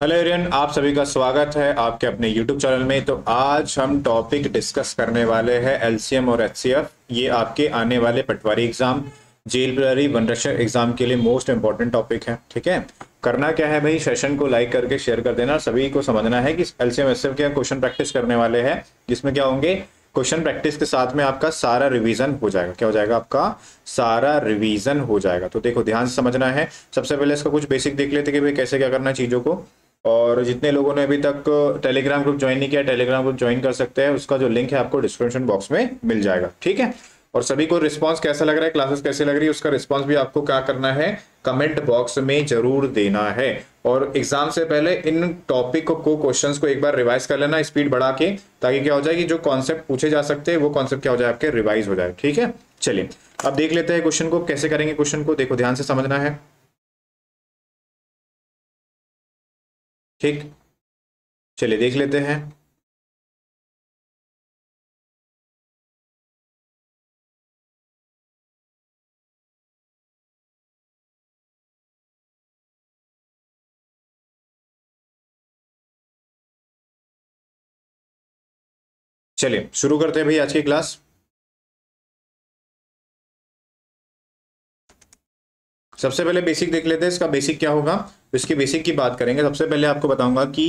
Hello Ariane, आप सभी का स्वागत है आपके अपने YouTube चैनल में। तो आज हम टॉपिक डिस्कस करने वाले हैं एलसीएम और एचसीएफ। ये आपके आने वाले पटवारी एग्जाम, जेल ब्रेरी, वन रक्षक एग्जाम के लिए मोस्ट इंपॉर्टेंट टॉपिक है। ठीक है, करना क्या है भाई, सेशन को लाइक करके शेयर कर देना। सभी को समझना है कि एलसीएम एचसीएफ के क्वेश्चन प्रैक्टिस करने वाले हैं, जिसमें क्या होंगे, क्वेश्चन प्रैक्टिस के साथ में आपका सारा रिवीजन हो जाएगा। क्या हो जाएगा? आपका सारा रिवीजन हो जाएगा। तो देखो, ध्यान से समझना है। सबसे पहले इसका कुछ बेसिक देख लेते कि भाई कैसे क्या करना है चीज़ों को। और जितने लोगों ने अभी तक टेलीग्राम ग्रुप ज्वाइन नहीं किया, टेलीग्राम ग्रुप ज्वाइन कर सकते हैं। उसका जो लिंक है आपको डिस्क्रिप्शन बॉक्स में मिल जाएगा। ठीक है, और सभी को रिस्पांस कैसा लग रहा है, क्लासेस कैसे लग रही है, उसका रिस्पांस भी आपको क्या करना है, कमेंट बॉक्स में जरूर देना है। और एग्जाम से पहले इन टॉपिक को क्वेश्चंस को एक बार रिवाइज कर लेना स्पीड बढ़ा के, ताकि क्या हो जाए कि जो कॉन्सेप्ट पूछे जा सकते हैं वो कॉन्सेप्ट क्या हो जाए, आपके रिवाइज हो जाए। ठीक है, चलिए अब देख लेते हैं क्वेश्चन को। कैसे करेंगे क्वेश्चन को, देखो ध्यान से समझना है। ठीक, चलिए देख लेते हैं। चलिए शुरू करते हैं भाई आज की क्लास। सबसे पहले बेसिक देख लेते हैं, इसका बेसिक क्या होगा। तो इसकी बेसिक की बात करेंगे। सबसे पहले आपको बताऊंगा कि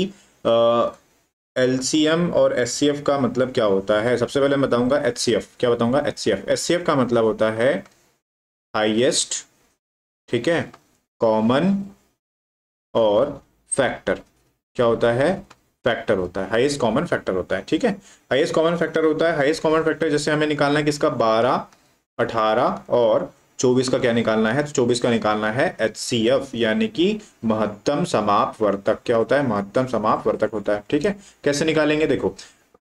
एलसीएम और एचसीएफ का मतलब क्या होता है। सबसे पहले मैं बताऊंगा एचसीएफ। क्या बताऊंगा? एचसीएफ। एचसीएफ का मतलब होता है हाईएस्ट, ठीक है, कॉमन और फैक्टर। क्या होता है? फैक्टर होता है, हाईएस्ट कॉमन फैक्टर होता है। ठीक है, हाईएस्ट कॉमन फैक्टर होता है। हाईएस्ट कॉमन फैक्टर जैसे हमें निकालना है किसका, 12, 18 और 24 का क्या निकालना है, तो 24 का निकालना है एचसीएफ, यानी कि महत्तम समापवर्तक। क्या होता है? महत्तम समापवर्तक होता है। ठीक है, कैसे निकालेंगे, देखो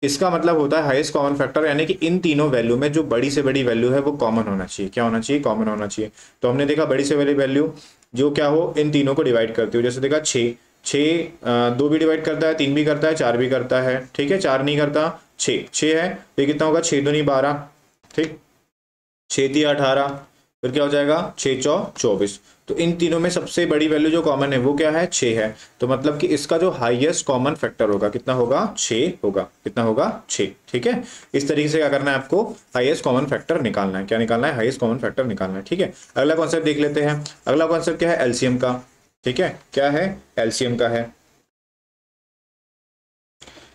इसका मतलब होता है हाईएस्ट कॉमन फैक्टर, यानी कि इन तीनों वैल्यू में जो बड़ी से बड़ी वैल्यू है वो कॉमन होना चाहिए। क्या होना चाहिए? कॉमन होना चाहिए। तो हमने देखा बड़ी से बड़ी वैल्यू जो क्या हो, इन तीनों को डिवाइड करती हो। जैसे देखा 6, 6 2 भी डिवाइड करता है, 3 भी करता है, 4 भी करता है। ठीक है, 4 नहीं करता, 6 6 है, तो ये कितना होगा, 6 दूनी 12, ठीक, 6 तिया 18, फिर क्या हो जाएगा, 6 चौ 24। तो इन तीनों में सबसे बड़ी वैल्यू जो कॉमन है वो क्या है, 6 है। तो मतलब कि इसका जो हाईएस्ट कॉमन फैक्टर होगा कितना होगा, 6 होगा। कितना होगा, 6। ठीक है, इस तरीके से क्या करना है आपको, हाईएस्ट कॉमन फैक्टर निकालना है। क्या निकालना है? हाईएस्ट कॉमन फैक्टर निकालना है। ठीक है, अगला कॉन्सेप्ट देख लेते हैं। अगला कॉन्सेप्ट क्या है, एलसीएम का। ठीक है, क्या है, एलसीएम का है।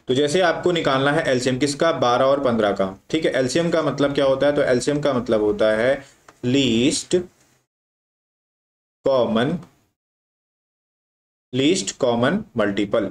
तो जैसे आपको निकालना है एलसीएम किसका, 12 और 15 का। ठीक है, एलसीएम का मतलब क्या होता है, तो एलसीएम का मतलब होता है least common, least common multiple.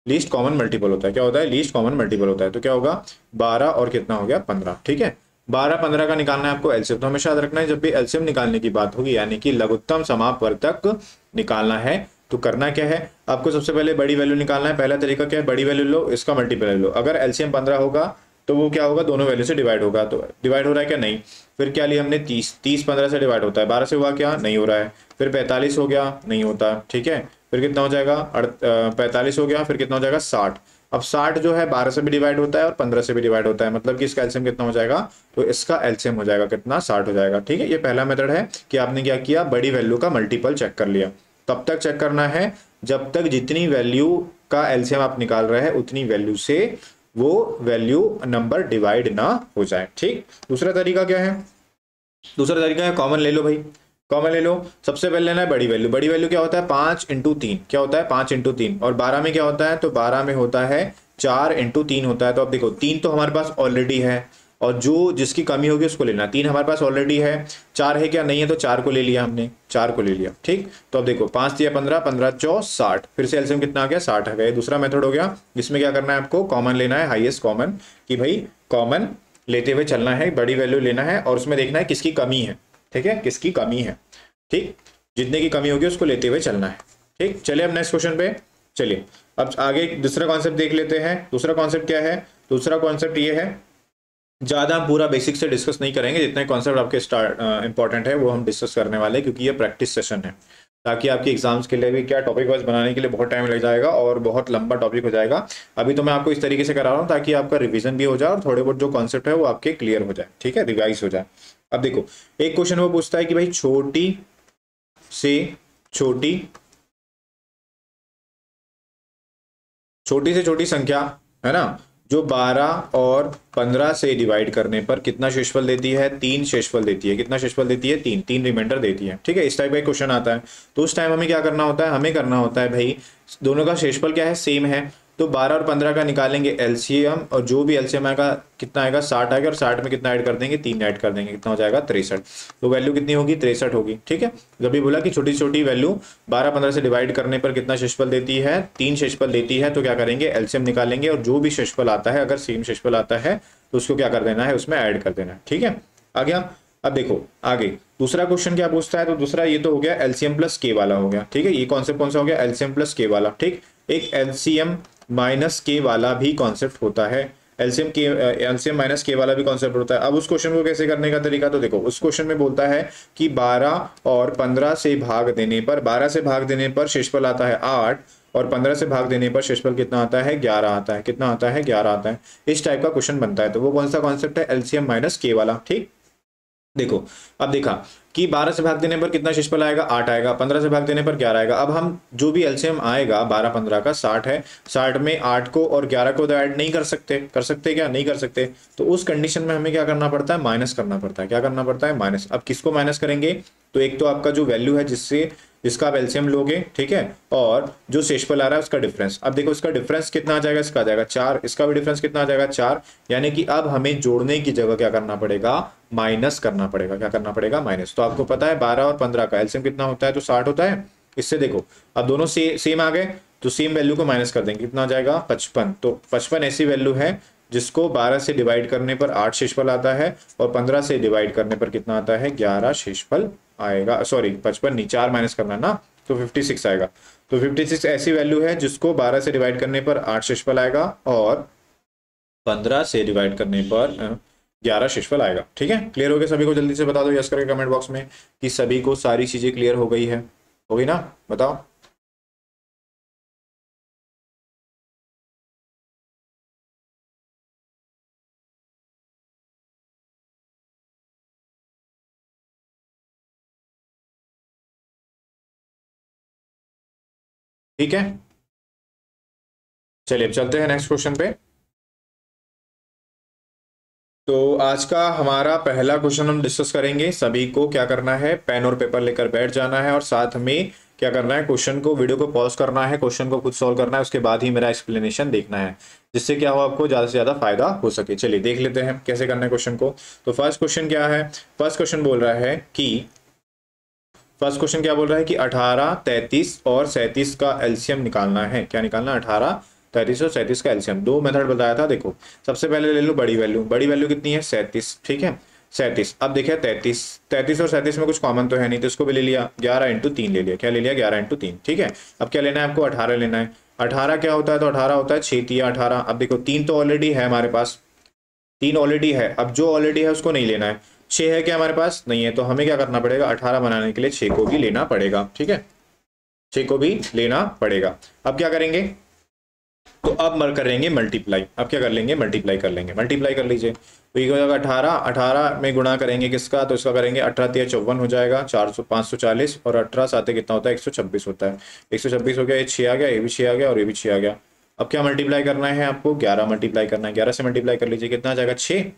Least common multiple होता है। क्या होता है? लीस्ट कॉमन मल्टीपल होता है। तो क्या होगा, 12 और कितना हो गया, 15। ठीक है, 12 15 का निकालना है आपको एलसीएम। तो हमेशा याद रखना है जब भी एलसीएम निकालने की बात होगी, यानी कि लघुत्तम समापवर्तक निकालना है, तो करना क्या है आपको, सबसे पहले बड़ी वैल्यू निकालना है। पहला तरीका क्या है, बड़ी वैल्यू लो, इसका मल्टीपल लो। अगर एलसीएम 15 होगा तो वो क्या होगा, दोनों वैल्यू से डिवाइड होगा। तो डिवाइड हो रहा है क्या, नहीं। फिर क्या लिया हमने, 30, 30 15 से डिवाइड होता है, 12 से हुआ क्या, नहीं हो रहा है। फिर 45 हो गया, नहीं होता। ठीक है, फिर कितना हो जाएगा, 45 हो गया, फिर कितना हो जाएगा, 60। अब 60 जो है 12 से भी डिवाइड होता है और 15 से भी डिवाइड होता है, मतलब कि इसका एलसीएम कितना हो जाएगा, तो इसका एलसीएम हो जाएगा कितना, 60 हो जाएगा। ठीक है, ये पहला मेथड है कि आपने क्या किया, बड़ी वैल्यू का मल्टीपल चेक कर लिया। तब तक चेक करना है जब तक जितनी वैल्यू का एलसीएम आप निकाल रहे हैं उतनी वैल्यू से वो वैल्यू नंबर डिवाइड ना हो जाए। ठीक, दूसरा तरीका क्या है, दूसरा तरीका है कॉमन ले लो भाई। कॉमन ले लो, सबसे पहले लेना है बड़ी वैल्यू। बड़ी वैल्यू क्या होता है, 5 × 3। क्या होता है, 5 × 3। और 12 में क्या होता है, तो 12 में होता है 4 × 3 होता है। तो अब देखो 3 तो हमारे पास ऑलरेडी है, और जो जिसकी कमी होगी उसको लेना। 3 हमारे पास ऑलरेडी है, 4 है क्या, नहीं है, तो 4 को ले लिया हमने, 4 को ले लिया। ठीक, तो अब देखो 5 तिया 15, 15 चौ 60, फिर से एलसीएम कितना आ गया, 60 आ गया। दूसरा मेथड हो गया, जिसमें क्या करना है आपको, कॉमन लेना है, हाईएस्ट कॉमन, कि भाई कॉमन लेते हुए चलना है, बड़ी वैल्यू लेना है और उसमें देखना है किसकी कमी है। ठीक है, किसकी कमी है। ठीक, जितने की कमी होगी उसको लेते हुए चलना है। ठीक, चलिए अब नेक्स्ट क्वेश्चन पे चलिए। अब आगे दूसरा कॉन्सेप्ट देख लेते हैं। दूसरा कॉन्सेप्ट क्या है, दूसरा कॉन्सेप्ट ये है, ज़्यादा हम पूरा बेसिक से डिस्कस नहीं करेंगे, जितने कॉन्सेप्ट आपके इंपॉर्टेंट है वो हम डिस्कस करने वाले हैं, क्योंकि ये प्रैक्टिस सेशन है, ताकि आपके एग्जाम्स के लिए भी क्या, टॉपिक वाइज बनाने के लिए बहुत टाइम लग जाएगा और बहुत लंबा टॉपिक हो जाएगा। अभी तो मैं आपको इस तरीके से करा रहा हूँ ताकि आपका रिवीजन भी हो जाए और थोड़े बहुत जो कॉन्सेप्ट है वो आपके क्लियर हो जाए। ठीक है, रिवाइज हो जाए। अब देखो एक क्वेश्चन वो पूछता है कि भाई छोटी से छोटी छोटी से छोटी संख्या है ना, जो 12 और 15 से डिवाइड करने पर कितना शेषफल देती है, 3 शेषफल देती है। कितना शेषफल देती है, 3, 3 रिमाइंडर देती है। ठीक है, इस टाइप का क्वेश्चन आता है तो उस टाइम हमें क्या करना होता है, हमें करना होता है भाई दोनों का शेषफल क्या है, सेम है, तो 12 और 15 का निकालेंगे एलसीएम, और जो भी एलसीएम आएगा कितना आएगा, 60 आएगा, और 60 में कितना ऐड कर देंगे, 3 ऐड कर देंगे, कितना हो जाएगा 63। तो वैल्यू कितनी होगी, 63 होगी। ठीक है, जब भी बोला कि छोटी छोटी वैल्यू 12-15 से डिवाइड करने पर कितना शेषफल देती है, 3 शेषफल देती है, तो क्या करेंगे, एलसीएम निकालेंगे, और जो भी शेषफल आता है, अगर सेम शेषफल आता है तो उसको क्या कर देना है, उसमें ऐड कर देना है। ठीक है, आ गया। अब देखो आगे दूसरा क्वेश्चन क्या पूछता है, तो दूसरा ये तो हो गया एलसीएम प्लस के वाला हो गया। ठीक है, ये कॉन्सेप्ट कौन सा हो गया, एलसीएम प्लस के वाला। ठीक, एक एलसीएम माइनस के वाला भी कॉन्सेप्ट होता है, एलसीएम माइनस के वाला भी कॉन्सेप्ट होता है। अब उस क्वेश्चन को कैसे करने का तरीका, तो देखो उस क्वेश्चन में बोलता है कि 12 और 15 से भाग देने पर, 12 से भाग देने पर शेषफल आता है 8, और 15 से भाग देने पर शेषफल कितना आता है, 11 आता है। कितना आता है, 11 आता है। इस टाइप का क्वेश्चन बनता है, तो वो कौन सा कॉन्सेप्ट है, एलसीएम माइनस के वाला। ठीक, देखो अब देखा कि 12 से भाग देने पर कितना शेषफल आएगा, 8 आएगा, 15 से भाग देने पर 11 आएगा। अब हम जो भी एलसीएम आएगा 12-15 का 60 है, 60 में 8 को और 11 को तो ऐड नहीं कर सकते, कर सकते क्या, नहीं कर सकते। तो उस कंडीशन में हमें क्या करना पड़ता है, माइनस करना पड़ता है। क्या करना पड़ता है, माइनस। अब किसको माइनस करेंगे, तो एक तो आपका जो वैल्यू है जिसका आप एलसीएम लोगे, ठीक है, और जो शेषफल आ रहा है उसका डिफरेंस। अब देखो इसका डिफरेंस कितना आ जाएगा, इसका आ जाएगा 4, इसका भी डिफरेंस कितना आ जाएगा 4, यानी कि अब हमें जोड़ने की जगह क्या करना पड़ेगा, माइनस करना पड़ेगा। क्या करना पड़ेगा, माइनस। तो आपको पता है 12 और 15 का एलसीएम कितना होता है, तो 60 होता है। इससे देखो अब दोनों सेम आ गए, तो सेम वैल्यू को माइनस कर देंगे, कितना आ जाएगा 55। तो 55 ऐसी वैल्यू है जिसको 12 से डिवाइड करने पर 8 शेषफल आता है, और 15 से डिवाइड करने पर कितना आता है, 11 शेषफल आएगा। सॉरी 55 नहीं, 4 माइनस करना ना, तो 56 आएगा। तो 56 ऐसी वैल्यू है जिसको 12 से डिवाइड करने पर 8 शेषफल आएगा, और 15 से डिवाइड करने पर 11 शेषफल आएगा। ठीक है, क्लियर हो गया सभी को, जल्दी से बता दो यस करके कमेंट बॉक्स में कि सभी को सारी चीजें क्लियर हो गई है, हो गई ना, बताओ। ठीक है, चलिए अब चलते हैं नेक्स्ट क्वेश्चन पे। तो आज का हमारा पहला क्वेश्चन हम डिस्कस करेंगे। सभी को क्या करना है, पेन और पेपर लेकर बैठ जाना है, और साथ में क्या करना है, क्वेश्चन को, वीडियो को पॉज करना है, क्वेश्चन को खुद सॉल्व करना है, उसके बाद ही मेरा एक्सप्लेनेशन देखना है, जिससे क्या हो, आपको ज्यादा से ज्यादा फायदा हो सके। चलिए देख लेते हैं कैसे करना है क्वेश्चन को। तो फर्स्ट क्वेश्चन क्या है, फर्स्ट क्वेश्चन बोल रहा है कि फर्स्ट क्वेश्चन क्या बोल रहा है कि 18, 33 और 37 का एलसीएम निकालना है। क्या निकालना है, 18, 33 और 37 का एलसीएम। दो मेथड बताया था। देखो सबसे पहले ले लो बड़ी वैल्यू, बड़ी वैल्यू कितनी है 37, ठीक है 37। अब देखिए 33 और 37 में कुछ कॉमन तो है नहीं, तो इसको भी ले लिया, 11 इंटू 3 ले लिया। क्या ले लिया, 11 इंटू 3, ठीक है। अब क्या लेना है आपको, 18 लेना है। 18 क्या होता है, तो 18 होता है 6 तिया 18। अब देखो 3 तो ऑलरेडी है हमारे पास, 3 ऑलरेडी है, अब जो ऑलरेडी है उसको नहीं लेना है। 6 है क्या हमारे पास, नहीं है, तो हमें क्या करना पड़ेगा, 18 बनाने के लिए 6 को भी लेना पड़ेगा, ठीक है, 6 को भी लेना पड़ेगा। अब क्या करेंगे, तो अब मर करेंगे मल्टीप्लाई। अब क्या कर लेंगे, मल्टीप्लाई कर लेंगे, मल्टीप्लाई कर लीजिए। तो ये हो जाएगा 18, 18 में गुणा करेंगे किसका, तो इसका करेंगे 18 तिया 54 हो जाएगा, 400 540, और 18 साथ कितना होता है 126 होता है। 126 हो गया, ये 6 आ गया, ये भी 6 आ गया, और ये भी 6 आ गया। अब क्या मल्टीप्लाई करना है आपको, 11 मल्टीप्लाई करना है। 11 से मल्टीप्लाई कर लीजिए, कितना आ जाएगा 6,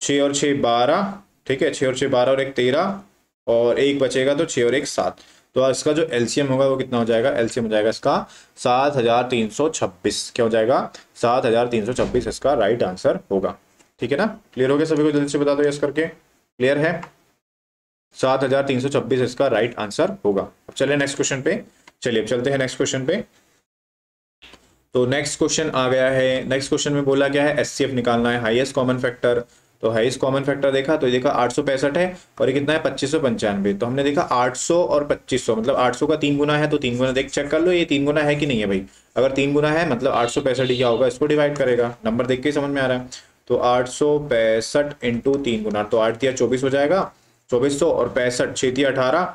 6 और 6 12, ठीक है, 6 और 6 12 और 1 13, और एक बचेगा तो 6 और 1 7। तो इसका जो एलसीएम होगा वो कितना हो जाएगा, एलसीएम हो जाएगा इसका 7326। क्या हो जाएगा, 7326 इसका राइट आंसर होगा। ठीक है ना, क्लियर हो गया सभी को, जल्दी से बता दो यस करके, क्लियर है, 7326 इसका राइट आंसर होगा। अब चलिए नेक्स्ट क्वेश्चन पे, चलिए अब चलते हैं नेक्स्ट क्वेश्चन पे। तो नेक्स्ट क्वेश्चन आ गया है, नेक्स्ट क्वेश्चन में बोला गया है एचसीएफ निकालना है, हाईएस्ट कॉमन फैक्टर। तो हाईएस्ट कॉमन फैक्टर देखा, तो ये देखा 865 है, और ये कितना है 2595। तो हमने देखा 800 और 2500, मतलब 800 का 3 गुना है, तो 3 गुना देख चेक कर लो ये 3 गुना है कि नहीं है भाई। अगर 3 गुना है मतलब 865 ही क्या होगा, इसको डिवाइड करेगा, नंबर देख के समझ में आ रहा है। तो 865 इंटू 3 गुना, तो 8 तिया 24 हो जाएगा, 2400, और 65 6 तिया 18,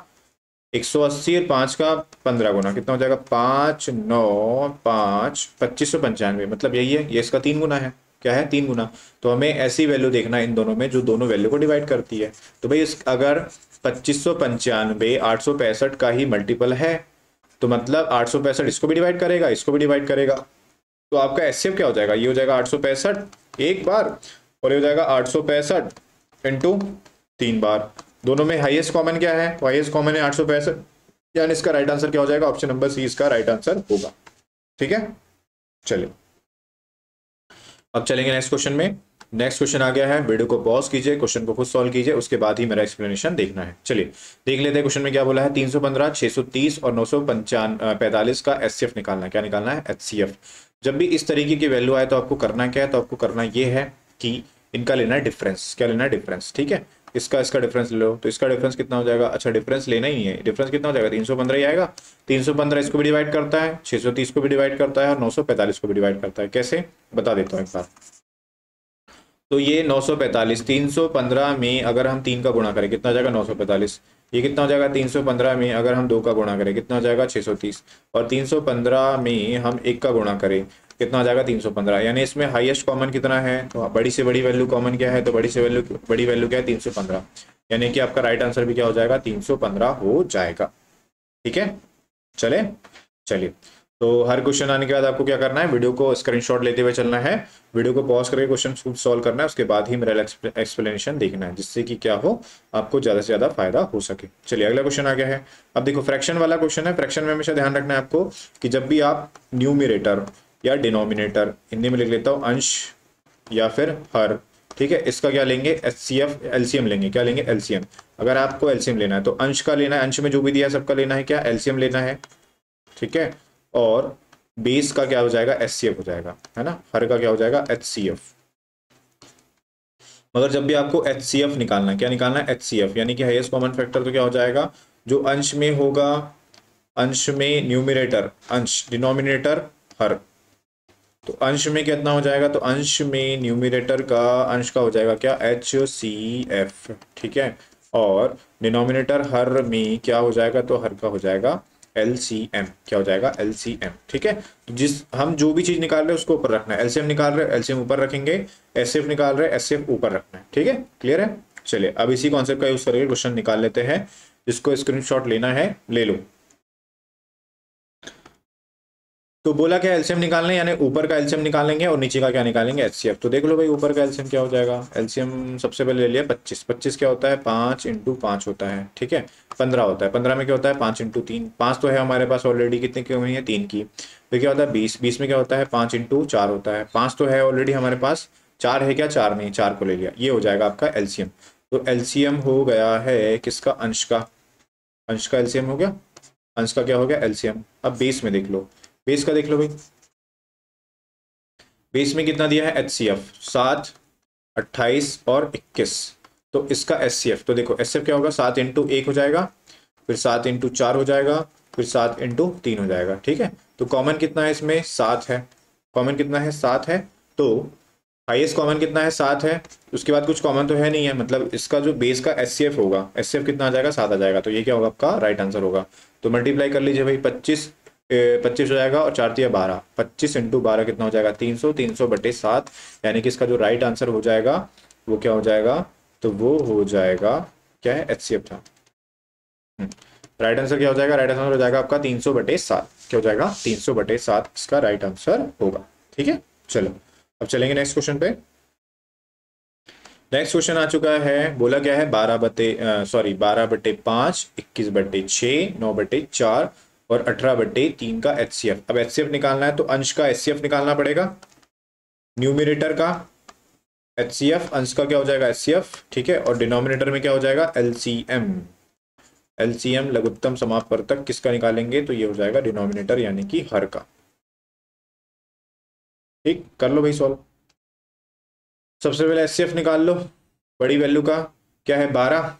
180, और 5 का 15 गुना, कितना हो जाएगा 5 9 5 2595, मतलब यही है, ये इसका 3 गुना है। क्या है 3 गुना। तो हमें ऐसी वैल्यू देखना है इन दोनों में जो दोनों वैल्यू को डिवाइड करती है। तो भाई अगर 2595 865 का ही मल्टीपल है तो मतलब 865 इसको भी डिवाइड करेगा, इसको भी डिवाइड करेगा। तो आपका एचसीएफ क्या हो जाएगा, ये हो जाएगा 865 एक बार, और ये हो जाएगा 865 इंटू 3 बार। दोनों में हाईएस्ट कॉमन क्या है, हाईएस्ट कॉमन है 865, यानी इसका राइट आंसर क्या हो जाएगा, ऑप्शन नंबर सी इसका राइट आंसर होगा। ठीक है, चलिए अब चलेंगे नेक्स्ट क्वेश्चन में। नेक्स्ट क्वेश्चन आ गया है, वीडियो को पॉज कीजिए, क्वेश्चन को खुद सॉल्व कीजिए, उसके बाद ही मेरा एक्सप्लेनेशन देखना है। चलिए देख लेते हैं क्वेश्चन में क्या बोला है। 315, 630 और 945 का एचसीएफ निकालना है। क्या निकालना है, एचसीएफ। जब भी इस तरीके की वैल्यू आए तो आपको करना क्या है, तो आपको करना ये है कि इनका लेना है डिफरेंस। क्या लेना है, डिफरेंस। ठीक है, इसका डिफरेंस ले लो। तो इसका डिफरेंस कितना हो जाएगा, अच्छा डिफरेंस लेना ही नहीं है, डिफरेंस कितना हो जाएगा 315 ही आएगा। 315 इसको भी डिवाइड करता है, 630 को भी डिवाइड करता है और 945 को भी डिवाइड करता है। कैसे, बता देता हूँ एक बार। तो ये 945 315 में अगर हम 3 का गुणा करें कितना हो जाएगा 945। ये कितना हो जाएगा 315 में अगर हम 2 का गुणा करें कितना हो जाएगा 630। और 315 में हम 1 का गुणा करें कितना हो जाएगा 315। यानी इसमें हाईएस्ट कॉमन कितना है, तो बड़ी से बड़ी वैल्यू कॉमन क्या है, तो बड़ी से बड़ी वैल्यू क्या है 315। यानी कि आपका राइट आंसर भी क्या हो जाएगा 315 हो जाएगा। ठीक है, चलिए तो हर क्वेश्चन आने के बाद आपको क्या करना है, वीडियो को स्क्रीनशॉट लेते हुए चलना है, वीडियो को पॉज करके क्वेश्चन खुद सॉल्व करना है, उसके बाद ही मेरा एक्सप्लेनेशन देखना है, जिससे कि क्या हो आपको ज्यादा से ज्यादा फायदा हो सके। चलिए अगला क्वेश्चन आ गया है। अब देखो फ्रैक्शन वाला क्वेश्चन है। फ्रैक्शन में हमेशा ध्यान रखना है आपको कि जब भी आप न्यूमिरेटर या डिनोमिनेटर, हिंदी में लिख लेता हूँ अंश या फिर हर, ठीक है, इसका क्या लेंगे एचसीएफ, एलसीएम लेंगे। क्या लेंगे, एलसीएम। अगर आपको एलसीएम लेना है तो अंश का लेना है, अंश में जो भी दिया है सबका लेना है क्या, एलसीएम लेना है। ठीक है, और बेस का क्या हो जाएगा एचसीएफ हो जाएगा, है ना। हर का क्या हो जाएगा एचसीएफ। मगर जब भी आपको एचसीएफ निकालना है, क्या निकालना है एचसीएफ, यानी कि हाईएस्ट कॉमन फैक्टर, तो क्या हो जाएगा जो अंश में होगा, अंश में न्यूमरेटर अंश, डिनोमिनेटर हर। तो अंश में कितना हो जाएगा, तो अंश में न्यूमरेटर का अंश का हो जाएगा क्या एचसीएफ। ठीक है, और डिनोमिनेटर हर में क्या हो जाएगा, तो हर का हो जाएगा एलसीएम। क्या हो जाएगा एलसीएम। ठीक है, तो जिस हम जो भी चीज निकाल रहे हैं उसको ऊपर रखना है। एलसीएम निकाल रहे हैं, एलसीएम ऊपर रखेंगे। एचसीएफ निकाल रहे हैं, एचसीएफ ऊपर रखना है। ठीक है, क्लियर है। चलिए अब इसी कॉन्सेप्ट का यूज करके क्वेश्चन निकाल लेते हैं। जिसको स्क्रीनशॉट लेना है ले लो। तो बोला क्या एलसीएम निकालने, यानी ऊपर का एलसीएम निकालेंगे और नीचे का क्या निकालेंगे एचसीएफ। तो देख लो भाई ऊपर का एलसीएम क्या हो जाएगा, एलसीएम सबसे पहले ले लिया 25। 25 क्या होता है 5 × 5 होता है। ठीक है, 15 होता है। 15 में क्या होता है 5 × 3, 5 तो है हमारे पास ऑलरेडी, कितने की हुई है 3 की। फिर क्या होता है 20, 20 में क्या होता है 5 × 4 होता है। 5 तो है ऑलरेडी हमारे पास, 4 है क्या, 4 नहीं, 4 को ले लिया। ये हो जाएगा आपका एलसीएम। तो एलसीएम हो गया है किसका, अंश का, अंश का एलसीएम हो गया, अंश का क्या हो गया एलसीएम। अब बेस में देख लो, बेस का देख लो भाई, बेस में कितना दिया है एचसीएफ 7, 28 और 21। तो इसका एचसीएफ तो देखो एचसीएफ क्या होगा 7 × 1 हो जाएगा, फिर 7 × 4 हो जाएगा, फिर 7 × 3 हो जाएगा। ठीक है, तो कॉमन कितना है इसमें 7 है, कॉमन कितना है 7 है। तो हाईएस्ट कॉमन कितना है 7 है, उसके बाद कुछ कॉमन तो है नहीं है, मतलब इसका जो बेस का एचसीएफ होगा, एचसीएफ कितना आ जाएगा 7 आ जाएगा। तो ये क्या होगा आपका राइट आंसर होगा। तो मल्टीप्लाई कर लीजिए भाई, 25 हो जाएगा और 4 × 12, 25 × 12 कितना हो जाएगा 300, 300/7। यानी कि इसका जो राइट आंसर हो जाएगा वो क्या हो जाएगा, तो वो हो जाएगा क्या है एचसीएफ था। राइट आंसर क्या हो जाएगा, राइट आंसर हो जाएगा आपका 300/7। क्या हो जाएगा 300/7 इसका राइट आंसर होगा। ठीक है, चलो अब चलेंगे नेक्स्ट क्वेश्चन पे। नेक्स्ट क्वेश्चन आ चुका है, बोला क्या है 12/5, 21/6, 9/4 और 18/3 का एचसीएफ। अब एचसीएफ निकालना है तो अंश का एचसीएफ निकालना पड़ेगा, न्यूमरेटर का एचसीएफ, अंश का क्या हो जाएगा एचसीएफ। ठीक है, और डिनोमिनेटर में क्या हो जाएगा एलसीएम। एलसीएम लघुत्तम समापवर्तक किसका निकालेंगे, तो ये हो जाएगा डिनोमिनेटर यानी कि हर का। ठीक, कर लो भाई सॉल्व। सबसे पहले एचसीएफ निकाल लो बड़ी वैल्यू का, क्या है 12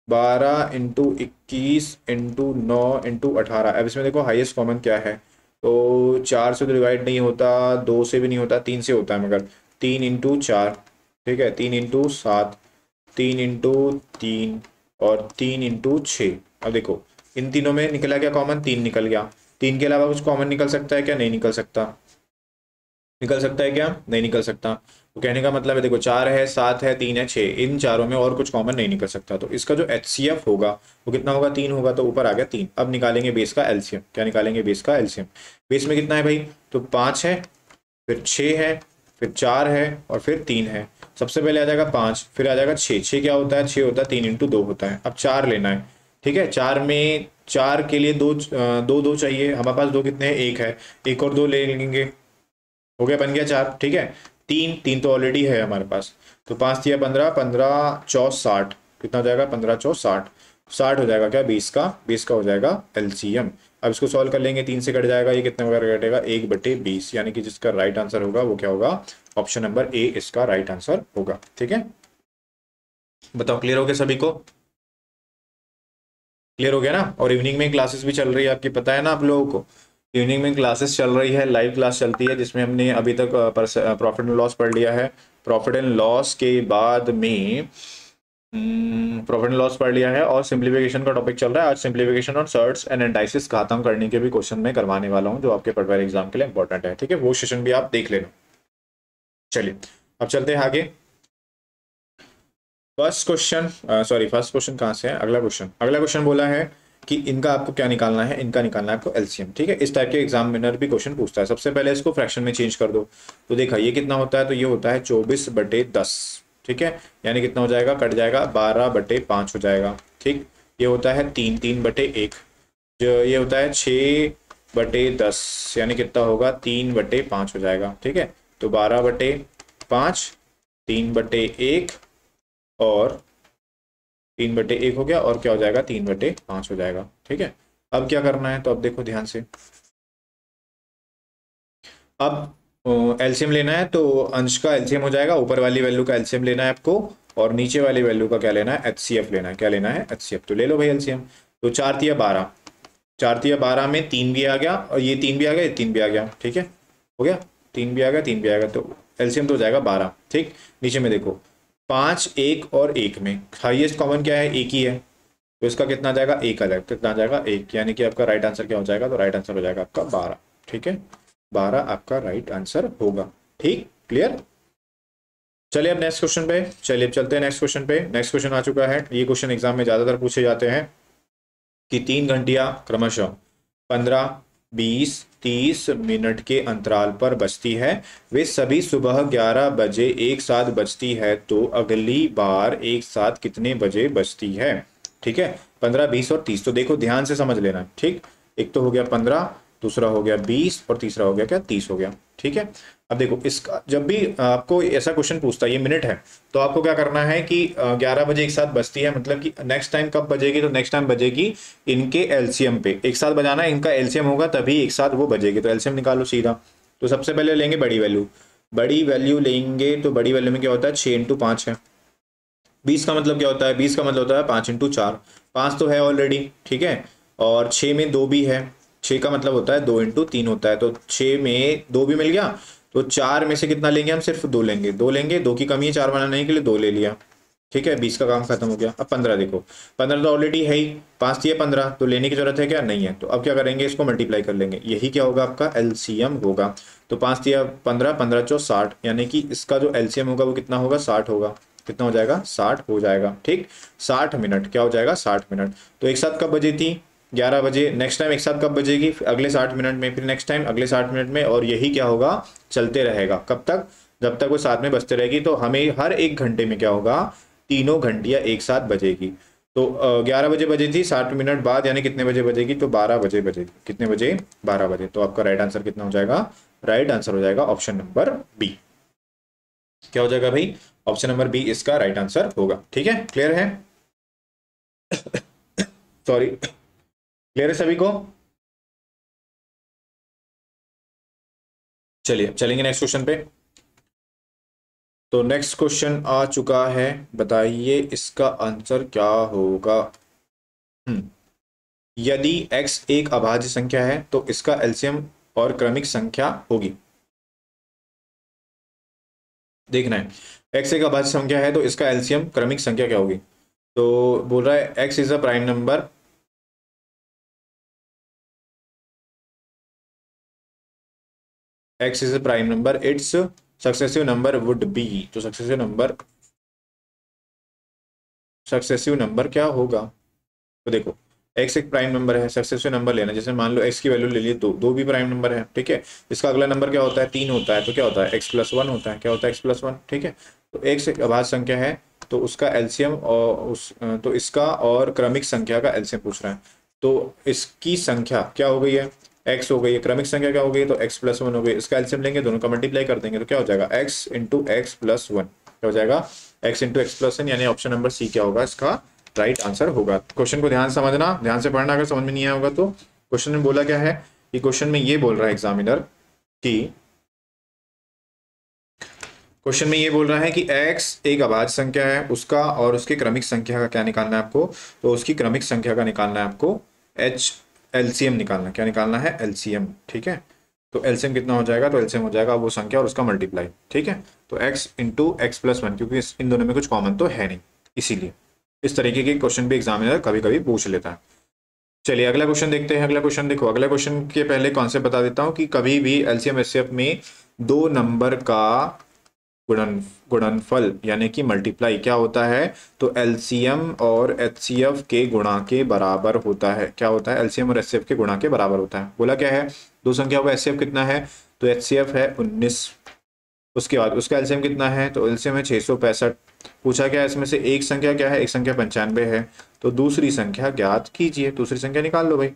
× 21 × 9 × 18। अब इसमें देखो हाईएस्ट कॉमन क्या है, तो 4 से तो डिवाइड नहीं होता, 2 से भी नहीं होता, 3 से होता है, मगर 3 × 4, ठीक है, 3 × 7, 3 × 3 और 3 × 6। अब देखो इन तीनों में निकला क्या कॉमन, 3 निकल गया। 3 के अलावा कुछ कॉमन निकल सकता है क्या, नहीं निकल सकता। निकल सकता है क्या? नहीं निकल सकता। तो कहने का मतलब है देखो 4 है, 7 है, 3 है, 6, इन चारों में और कुछ कॉमन नहीं निकल सकता। तो इसका जो HCF होगा वो कितना होगा? 3 होगा। तो ऊपर आ गया 3। अब निकालेंगे बेस का एलसीएम। क्या निकालेंगे? बेस का एलसीएम। बेस में कितना है भाई? तो 5 है, फिर 6 है, फिर 4 है और फिर 3 है। सबसे पहले आ जाएगा 5, फिर आ जाएगा 6। 6 क्या होता है? 6 होता है 3 इंटू 2 होता है। अब 4 लेना है, ठीक है। 4 में 4 के लिए दो दो दो चाहिए हमारे पास। दो कितने हैं? एक है, एक और दो ले लेंगे, हो गया, बन गया 4, ठीक है। 3 3 तो ऑलरेडी है हमारे पास। तो 5 दिया 15, 15 चौ 60, कितना हो जाएगा? 15 चौ 60, 60 हो जाएगा क्या? 20 का, 20 का हो जाएगा एलसीएम। अब इसको सॉल्व कर लेंगे, 3 से कट जाएगा, ये कितने वगैरह कटेगा? 1/20, यानी कि जिसका राइट आंसर होगा वो क्या होगा? ऑप्शन नंबर ए इसका राइट आंसर होगा, ठीक है। बताओ क्लियर हो गया सभी को? क्लियर हो गया ना? और इवनिंग में क्लासेस भी चल रही है आपकी, पता है ना आप लोगों को। इवनिंग में क्लासेस चल रही है, लाइव क्लास चलती है, जिसमें हमने अभी तक प्रॉफिट एंड लॉस पढ़ लिया है। प्रॉफिट एंड लॉस के बाद में प्रॉफिट एंड लॉस पढ़ लिया है और सिंप्लीफिकेशन का टॉपिक चल रहा है। आज सिंप्लीफिकेशन और सर्ट्स एंड एंडाइसिस खत्म करने के भी क्वेश्चन में करवाने वाला हूँ, जो आपके पटवार एग्जाम के लिए इंपॉर्टेंट है, ठीक है। वो सेशन भी आप देख लेना। चलिए अब चलते हैं आगे। फर्स्ट क्वेश्चन कहाँ से है? अगला क्वेश्चन बोला है कि इनका आपको क्या निकालना है? इनका निकालना है आपको एलसीएम, ठीक है। इस टाइप के एग्जामिनर भी क्वेश्चन पूछता है। सबसे पहले इसको फ्रैक्शन में चेंज कर दो। तो देखा ये कितना होता है? तो ये होता है 24/10, ठीक है। यानी कितना हो जाएगा? कट जाएगा, 12/5 हो जाएगा, ठीक। ये होता है 3/1, जो ये होता है 6/10, यानी कितना होगा? 3/5 हो जाएगा, ठीक है। तो 12/5, 3/1 और 3/1 हो गया, और क्या हो जाएगा? 3/5 हो जाएगा, ठीक है। अब क्या करना है? तो अब देखो ध्यान से, अब एलसीएम लेना है। तो अंश का एलसीएम हो जाएगा, ऊपर वाली वैल्यू का एलसीएम लेना है आपको, और नीचे वाली वैल्यू का क्या लेना है? एचसीएफ लेना है। क्या लेना है? एचसीएफ। तो ले लो भाई एलसीएम। तो 4 तिया 12, 4 तिया 12 में 3 भी आ गया, और ये 3 भी आ गया, ये 3 भी आ गया, ठीक है। हो गया, 3 भी आ गया, 3 भी आ गया, तो एलसीएम तो हो जाएगा 12, ठीक। नीचे में देखो 5, 1 और 1 में हाईएस्ट कॉमन क्या है? एक ही है। तो इसका कितना आ जाएगा? 1 आ जाएगा। कितना आ जाएगा? 1, यानी कि आपका राइट आंसर क्या हो जाएगा? तो राइट आंसर हो जाएगा आपका 12, ठीक है। 12 आपका राइट आंसर होगा, ठीक, क्लियर। चलिए अब नेक्स्ट क्वेश्चन पे, चलिए अब चलते हैं नेक्स्ट क्वेश्चन पे। नेक्स्ट क्वेश्चन आ चुका है, ये क्वेश्चन एग्जाम में ज्यादातर पूछे जाते हैं कि 3 घंटियां क्रमशः 15, 20, 30 मिनट के अंतराल पर बजती है। वे सभी सुबह 11 बजे एक साथ बजती है, तो अगली बार एक साथ कितने बजे बजती है? ठीक है, 15, 20 और 30। तो देखो ध्यान से समझ लेना, ठीक। एक तो हो गया 15, दूसरा हो गया 20 और तीसरा हो गया क्या? 30 हो गया, ठीक है। अब देखो इसका जब भी आपको ऐसा क्वेश्चन पूछता है, ये मिनट है, तो आपको क्या करना है कि 11 बजे एक साथ बजती है, मतलब कि नेक्स्ट टाइम कब बजेगी? तो नेक्स्ट टाइम बजेगी इनके एलसीएम पे। एक साथ बजाना है, इनका एलसीएम होगा तभी एक साथ वो बजेगी। तो एलसीएम निकालो सीधा। तो सबसे पहले लेंगे बड़ी वैल्यू, बड़ी वैल्यू लेंगे। तो बड़ी वैल्यू में क्या होता है? 6 × 5 है। 20 का मतलब क्या होता है? 20 का मतलब होता है 5 × 4। 5 तो है ऑलरेडी, ठीक है, और 6 में 2 भी है। 6 का मतलब होता है 2 × 3 होता है। तो 6 में 2 भी मिल गया। तो 4 में से कितना लेंगे हम? सिर्फ 2 लेंगे, 2 लेंगे, 2 की कमी है 4 बनाने के लिए, 2 ले लिया, ठीक है। 20 का काम खत्म हो गया। अब 15 देखो, 15 तो ऑलरेडी है ही, 5 दिए 15, तो लेने की जरूरत है क्या? नहीं है। तो अब क्या करेंगे? इसको मल्टीप्लाई कर लेंगे, यही क्या होगा? आपका एलसीएम होगा। तो 5 दिया 15, 15 × 4 60, यानी कि इसका जो एलसीएम होगा वो कितना होगा? 60 होगा। कितना हो जाएगा? 60 हो जाएगा, ठीक। 60 मिनट, क्या हो जाएगा? 60 मिनट। तो एक साथ कब बजी थी? 11 बजे। नेक्स्ट टाइम एक साथ कब बजेगी? अगले 60 मिनट में, फिर नेक्स्ट टाइम अगले 60 मिनट में, और यही क्या होगा? चलते रहेगा। कब तक? जब तक वो साथ में बजते रहेगी। तो हमें हर एक घंटे में क्या होगा? तीनों घंटियां एक साथ बजेगी। तो 11 बजे बजी थी, 60 मिनट बाद यानी कितने बजे बजेगी? तो 12 बजे बजेगी। कितने बजे? 12 बजे। तो आपका राइट आंसर कितना हो जाएगा? राइट आंसर हो जाएगा ऑप्शन नंबर बी। क्या हो जाएगा भाई? ऑप्शन नंबर बी इसका राइट आंसर होगा, ठीक है। क्लियर है? सॉरी, क्लियर है सभी को? चलिए चलेंगे नेक्स्ट क्वेश्चन पे। तो नेक्स्ट क्वेश्चन आ चुका है, बताइए इसका आंसर क्या होगा। हम्म यदि x एक अभाज्य संख्या है तो इसका एलसीएम और क्रमिक संख्या होगी। देखना है, x एक अभाज्य संख्या है तो इसका एलसीएम क्रमिक संख्या क्या होगी। तो बोल रहा है x is a prime number, x is a prime number, it's successive number would be, तो सक्सेसिव नंबर क्या होगा? तो देखो x एक प्राइम नंबर है, सक्सेसिव नंबर लेना, जैसे मान लो x की वैल्यू ले लिए दो, दो भी प्राइम नंबर है, ठीक है। इसका अगला नंबर क्या होता है? 3 होता है, तो क्या होता है? x+1 होता है। क्या होता है? x+1, ठीक है। तो x एक अभाज्य संख्या है, तो उसका एलसीएम और तो इसका और क्रमिक संख्या का एलसीएम पूछ रहा है। तो इसकी संख्या क्या हो गई है? x हो गई है। क्रमिक संख्या क्या हो गई? तो x+1 हो गई। इसका एलसीएम लेंगे, दोनों का मल्टीप्लाई कर देंगे, तो क्या हो जाएगा? x × x+1, क्या हो जाएगा? x × x+1, यानी ऑप्शन नंबर सी क्या होगा इसका राइट आंसर होगा। क्वेश्चन को ध्यान समझना, ध्यान से पढ़ना, अगर समझ में नहीं आया होगा तो। क्वेश्चन में बोला क्या है कि क्वेश्चन में ये बोल रहा है एग्जामिनर कि क्वेश्चन में ये बोल रहा है कि x एक अभाज्य संख्या है, उसका और उसकी क्रमिक संख्या का क्या निकालना है आपको? तो उसकी क्रमिक संख्या का निकालना है आपको एलसीएम निकालना। क्या निकालना है? एलसीएम, ठीक है। तो एलसीएम कितना हो जाएगा? तो एलसीएम हो जाएगा वो संख्या और उसका मल्टीप्लाई, ठीक है। तो x × x+1, क्योंकि इन दोनों में कुछ कॉमन तो है नहीं, इसीलिए इस तरीके के क्वेश्चन भी एग्जामिनर कभी कभी पूछ लेता है। चलिए अगला क्वेश्चन देखते हैं। अगला क्वेश्चन देखो, अगला क्वेश्चन के पहले कॉन्सेप्ट बता देता हूं कि कभी भी एलसीएम एचसीएफ में दो नंबर का गुणनफल यानी कि मल्टीप्लाई क्या होता है? तो एलसीएम और एचसीएफ के गुणा के बराबर होता है। क्या होता है? एलसीएम और एचसीएफ के गुणा के बराबर होता है। बोला क्या है? दो संख्याओं का एचसीएफ कितना है? तो एचसीएफ है 19। उसके बाद उसका एलसीएम कितना है? तो एलसीएम है 665। पूछा क्या है इसमें से? एक संख्या क्या है? एक संख्या 95 है। तो दूसरी संख्या ज्ञात कीजिए। दूसरी संख्या निकाल लो भाई।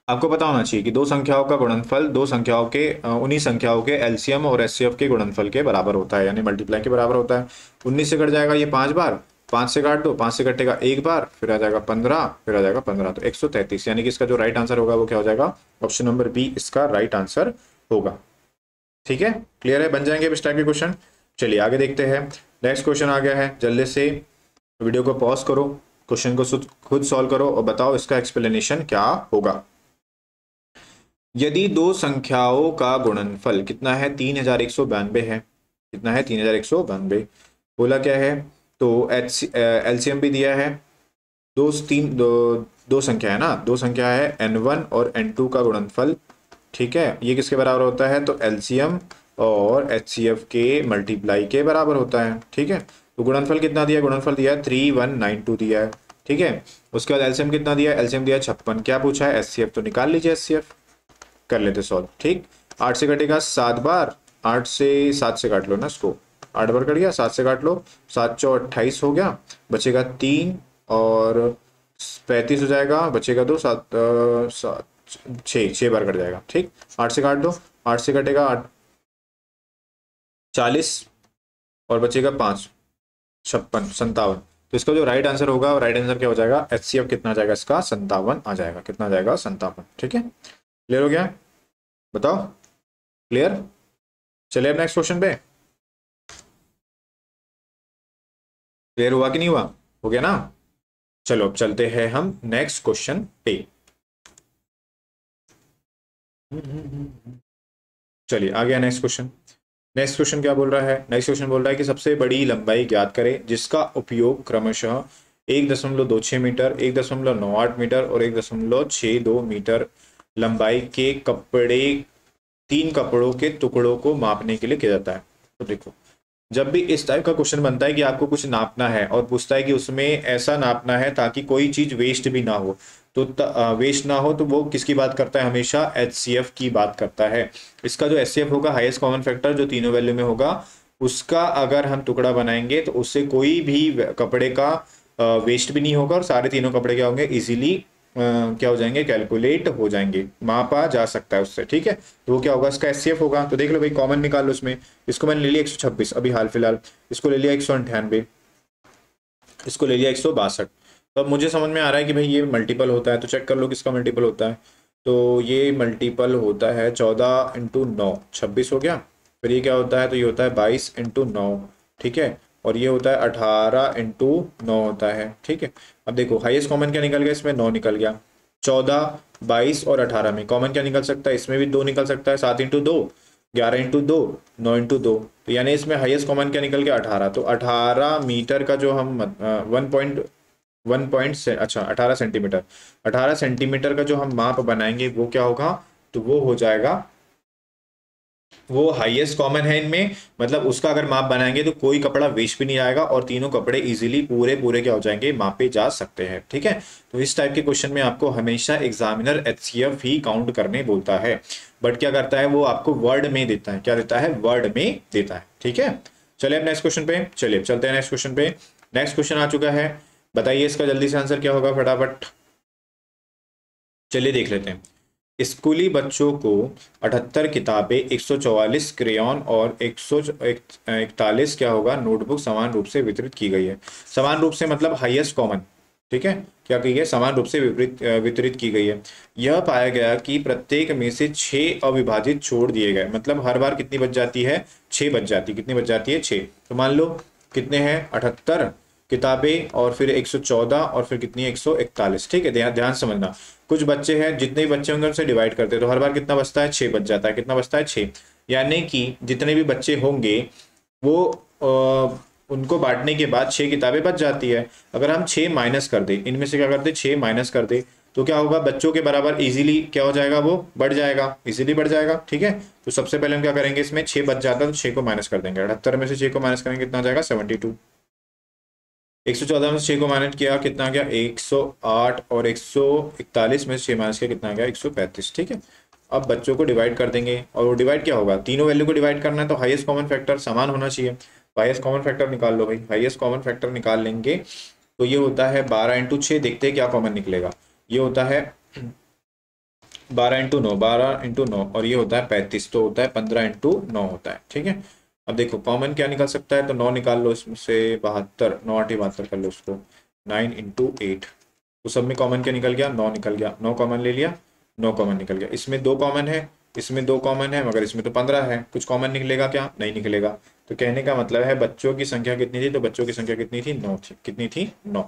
आपको पता होना चाहिए कि दो संख्याओं का गुणनफल दो संख्याओं के उन्हीं संख्याओं के एलसीएम और एचसीएफ के गुणनफल के बराबर होता है, यानी मल्टीप्लाई के बराबर होता है। 19 से कट जाएगा ये 5 बार, 5 से काट दो, 5 से कटेगा एक बार, फिर आ जाएगा 15, फिर आ जाएगा 15, तो 133, यानी कि इसका जो राइट आंसर होगा वो क्या हो जाएगा? ऑप्शन नंबर बी इसका राइट आंसर होगा। ठीक है, क्लियर है? बन जाएंगे इस टाइप के क्वेश्चन। चलिए आगे देखते हैं। नेक्स्ट क्वेश्चन आ गया है, जल्दी से वीडियो को पॉज करो, क्वेश्चन को खुद सॉल्व करो और बताओ इसका एक्सप्लेनेशन क्या होगा। यदि दो संख्याओं का गुणनफल कितना है? 3192 है। कितना है? 3192। बोला क्या है? तो एलसीएम भी दिया है। दो संख्या है ना, दो संख्या है n1 और n2 का गुणनफल, ठीक है। ये किसके बराबर होता है? तो एलसीएम और एचसीएफ के मल्टीप्लाई के बराबर होता है, ठीक है। तो गुणनफल कितना दिया? गुणनफल दिया है 3192 दिया है, ठीक है। उसके बाद एलसीएम कितना दिया है? एलसीएम दिया है 56। क्या पूछा है? एचसीएफ, तो निकाल लीजिए एचसीएफ, कर लेते सॉल्व, ठीक। 8 से कटेगा 7 बार, 8 से 7 से काट लो ना इसको, 8 बार कट गया, 7 से काट लो, 7 चौ 28 हो गया, बचेगा 3 और 35 हो जाएगा, बचेगा 2, 6 बार कट जाएगा, ठीक। 8 से काट दो, 8 से कटेगा 8 40 और बचेगा 5 56 57। तो इसका जो राइट आंसर होगा, राइट आंसर क्या हो जाएगा? एचसीएफ कितना आ जाएगा इसका? 57 आ जाएगा। कितना आ जाएगा? 57, ठीक है। क्लियर हो गया? बताओ, क्लियर? चलिए अब नेक्स्ट क्वेश्चन पे। क्लियर हुआ कि नहीं हुआ? हो गया ना? चलो अब चलते हैं हम नेक्स्ट क्वेश्चन पे। चलिए आ गया नेक्स्ट क्वेश्चन। नेक्स्ट क्वेश्चन क्या बोल रहा है? नेक्स्ट क्वेश्चन बोल रहा है कि सबसे बड़ी लंबाई ज्ञात करें जिसका उपयोग क्रमशः 1.26 मीटर, 1.98 मीटर और 1.62 मीटर लंबाई के कपड़े, 3 कपड़ों के टुकड़ों को मापने के लिए किया जाता है। तो देखो, जब भी इस टाइप का क्वेश्चन बनता है कि आपको कुछ नापना है और पूछता है कि उसमें ऐसा नापना है ताकि कोई चीज वेस्ट भी ना हो, तो वेस्ट ना हो, तो वो किसकी बात करता है? हमेशा एचसीएफ की बात करता है। इसका जो एचसीएफ होगा, हाईएस्ट कॉमन फैक्टर, जो तीनों वैल्यू में होगा, उसका अगर हम टुकड़ा बनाएंगे तो उससे कोई भी कपड़े का वेस्ट भी नहीं होगा और सारे तीनों कपड़े क्या होंगे? इजीली क्या हो जाएंगे? कैलकुलेट हो जाएंगे, मापा जा सकता है उससे, ठीक है। तो वो क्या होगा? इसका एचसीएफ होगा। तो देख लो भाई, कॉमन निकाल लो उसमें। इसको मैंने ले लिया 126 अभी हाल फिलहाल, इसको ले लिया 198, इसको ले लिया 162। तो अब मुझे समझ में आ रहा है कि भाई ये मल्टीपल होता है, तो चेक कर लो किसका मल्टीपल होता है। तो ये मल्टीपल होता है 14 × 9, 26 हो गया। फिर ये क्या होता है? तो ये होता है 22 × 9, ठीक है। और ये होता है 18 × 9 होता है, ठीक है। अब देखो हाईएस्ट कॉमन क्या निकल गया? इसमें 9 निकल गया। 14, 22 और 18 में कॉमन क्या निकल सकता है? इसमें भी 2 निकल सकता है। 7 × 2, 11 × 2, 9 × 2, तो यानी इसमें हाईएस्ट कॉमन क्या निकल गया? 18। तो 18 मीटर का जो हम 18 सेंटीमीटर, 18 सेंटीमीटर का जो हम माप बनाएंगे वो क्या होगा? तो वो हो जाएगा वो हाईएस्ट कॉमन है इनमें, मतलब उसका अगर माप बनाएंगे तो कोई कपड़ा वेस्ट भी नहीं आएगा और तीनों कपड़े इजीली पूरे पूरे क्या हो जाएंगे, मापे जा सकते हैं। ठीक है, तो इस टाइप के क्वेश्चन में आपको हमेशा एग्जामिनर एचसीएफ ही काउंट करने बोलता है, बट क्या करता है वो आपको वर्ड में देता है, क्या देता है, वर्ड में देता है। ठीक है, चलिए अब नेक्स्ट क्वेश्चन पे, चलिए चलते हैं नेक्स्ट क्वेश्चन पे। नेक्स्ट क्वेश्चन आ चुका है, बताइए इसका जल्दी से आंसर क्या होगा फटाफट। चलिए देख लेते हैं। स्कूली बच्चों को 78 किताबें, 144 क्रेयॉन और 141 क्या होगा, नोटबुक समान रूप से वितरित की गई है। समान रूप से मतलब हाईएस्ट कॉमन। ठीक है, क्या की है, समान रूप से वितरित की गई है। यह पाया गया कि प्रत्येक में से 6 अविभाजित छोड़ दिए गए, मतलब हर बार कितनी बच जाती है, 6 बच जाती, कितनी बच जाती है, 6। तो मान लो कितने हैं, 78 किताबें और फिर 114 और फिर कितनी है, 141। ठीक है, ध्यान ध्यान समझना। कुछ बच्चे हैं, जितने भी बच्चे होंगे उनसे डिवाइड करते हैं तो हर बार कितना बचता है, 6 बच जाता है। कितना बचता है, 6। यानी कि जितने भी बच्चे होंगे वो उनको बांटने के बाद 6 किताबें बच जाती है। अगर हम 6 माइनस कर दें, इनमें से क्या करते, 6 माइनस कर दे, तो क्या होगा, बच्चों के बराबर इजीली क्या हो जाएगा, वो बढ़ जाएगा, इजीली बढ़ जाएगा। ठीक है, तो सबसे पहले हम क्या करेंगे, इसमें 6 बच जाता है तो 6 को माइनस कर देंगे। 78 में से 6 को माइनस करेंगे कितना हो जाएगा, 72। 114 में से 6 को माइनस किया कितना आ गया, 108 और 141 में से 6 माइनस किया कितना आ गया, 135। ठीक है, अब बच्चों को डिवाइड कर देंगे और वो डिवाइड क्या होगा, तीनों वैल्यू को डिवाइड करना है तो हाईएस्ट कॉमन फैक्टर समान होना चाहिए। हाईएस्ट कॉमन फैक्टर निकाल लो भाई, हाईएस्ट कॉमन फैक्टर निकाल लेंगे तो ये होता है 12 × 6, देखते हैं क्या कॉमन निकलेगा। ये होता है 12 × 9, 12 × 9 और ये होता है 35, तो होता है 15 × 9 होता है। ठीक है, अब देखो कॉमन क्या निकल सकता है, तो 9 निकाल लो, इसमें से 72, 9 8 72 कर लो उसको, 9 × 8। तो सब में कॉमन क्या निकल गया, 9 निकल गया, 9 कॉमन ले लिया, 9 कॉमन निकल गया। इसमें 2 कॉमन है, इसमें 2 कॉमन है, मगर इसमें तो 15 है, कुछ कॉमन निकलेगा क्या, नहीं निकलेगा। तो कहने का मतलब है बच्चों की संख्या कितनी थी, तो बच्चों की संख्या कितनी थी, 9 थी, कितनी थी, 9।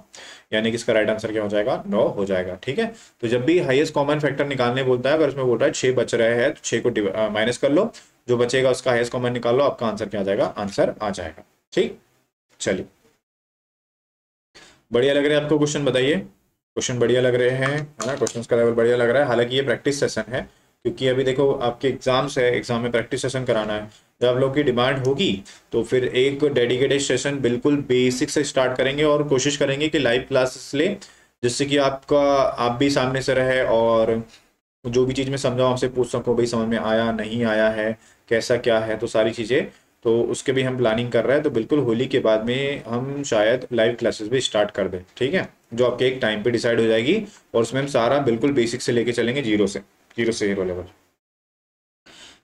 यानी कि इसका राइट आंसर क्या हो जाएगा, 9 हो जाएगा। ठीक है, तो जब भी हाईएस्ट कॉमन फैक्टर निकालने बोलता है, अगर उसमें बोल रहा है 6 बच रहे हैं तो 6 को माइनस कर लो, जो बचेगा उसका हाईएस्ट कॉमन निकाल लो, आपका आंसर क्या आ जाएगा, आंसर आ जाएगा। ठीक, चलिए बढ़िया लग रहा है आपको क्वेश्चन, बताइए क्वेश्चन बढ़िया लग रहे हैं, है ना, क्वेश्चन का लेवल बढ़िया लग रहा है। हालांकि ये प्रैक्टिस सेशन है, क्योंकि अभी देखो आपके एग्जाम्स है, एग्जाम में प्रैक्टिस सेशन कराना है। जब आप लोग की डिमांड होगी तो फिर एक डेडिकेटेड सेशन बिल्कुल बेसिक से स्टार्ट करेंगे और कोशिश करेंगे कि लाइव क्लासेस ले, जिससे कि आप भी सामने से रहे और जो भी चीज़ मैं समझाऊँ आपसे पूछ सकूँ, भाई समझ में आया नहीं आया है, कैसा क्या है, तो सारी चीज़ें, तो उसके भी हम प्लानिंग कर रहे हैं। तो बिल्कुल होली के बाद में हम शायद लाइव क्लासेस भी स्टार्ट कर दें। ठीक है, जो आपके एक टाइम पे डिसाइड हो जाएगी और उसमें हम सारा बिल्कुल बेसिक से लेके चलेंगे, जीरो से हीरो लेवल।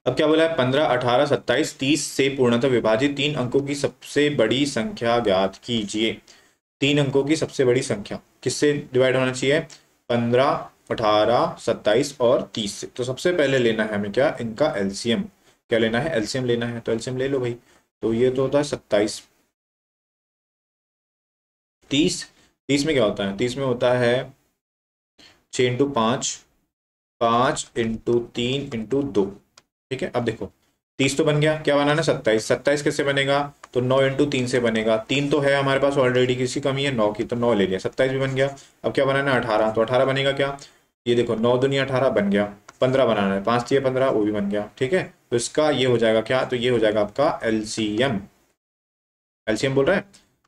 अब क्या बोला है, 15 18 27 30 से पूर्णतः विभाजित 3 अंकों की सबसे बड़ी संख्या ज्ञात कीजिए। 3 अंकों की सबसे बड़ी संख्या किससे डिवाइड होना चाहिए, 15 18 27 और 30 से। तो सबसे पहले लेना है हमें क्या, इनका एलसीएम। क्या लेना है, एलसीएम लेना है, तो एलसीएम ले लो भाई। तो ये तो होता है 27। 30, 30 में क्या होता है, 30 में होता है 6 × 5, 5 × 3 × 2। ठीक है, अब देखो 30 तो बन गया, क्या बनाना, 27। 27 कैसे बनेगा, तो 9 × 3 से बनेगा। 3 तो है हमारे पास ऑलरेडी, किसी कमी है 9 की, तो 9 ले लिया, 27 भी बन गया। अब क्या बनाना है, 18, तो 18 बनेगा क्या, ये देखो 9 दूनी 18 बन गया। 15 बनाना है, 5 × 15, वो भी बन गया। ठीक है, तो इसका ये हो जाएगा क्या, तो ये हो जाएगा आपका एलसीएम। एलसीएम बोल रहा है,